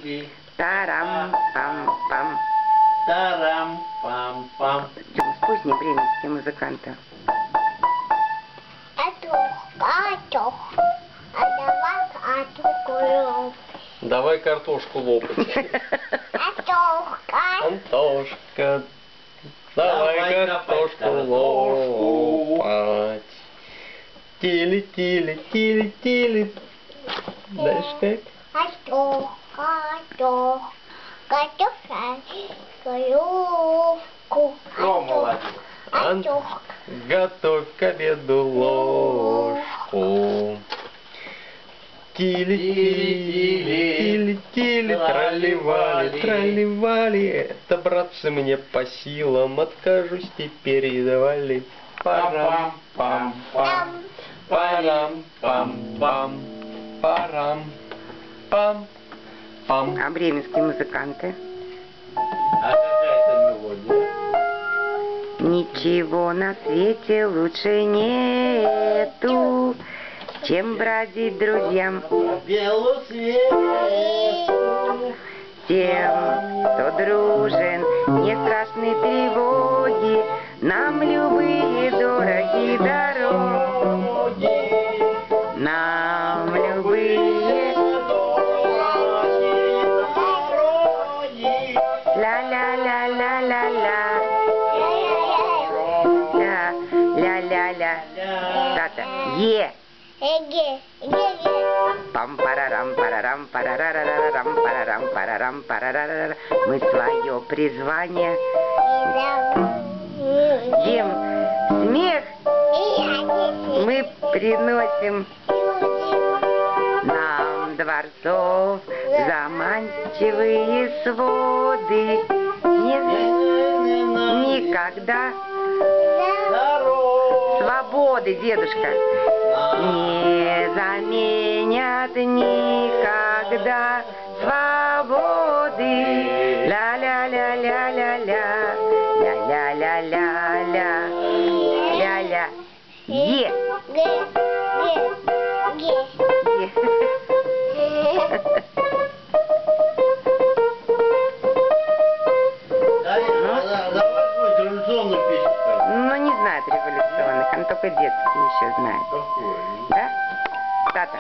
Тарелки. Тарам-пам-пам. Тарам-пам-пам. Пусть не бременские музыканты. Давай картошку лопать. Антошка, давай картошку лопать. Тили-тили-тили-тили. Дальше как? Готовь к обеду ложку. Тили-тили-тили-тили, тролливали. Это, братцы, мне по силам, откажусь теперь и давали. Парам-пам-пам, парам-пам-пам, парам-пам-пам. А бременские музыканты? А какая это мелодия? Ничего на свете лучше нету, чем бродить друзьям. Белый свет. Тем, кто дружен, не страшны тревоги, нам любые дороги дороги. Нам любые ля-ля-ля-ля-ля-ля. Ля-ля-ля. Тата. Е. Пам-парарам-парарам-парарарарарам-парарам-парарам-парарарара. Мы свое призвание. Дим, смех мы приносим нам дворцов заманчивые своды. Никогда свободы, дедушка, не заменят никогда свободы. Ля-ля-ля-ля-ля-ля, ля-ля-ля-ля-ля, ля-ля. Е. Ну, не знает революционных, он только детские еще знает. Да? Тата?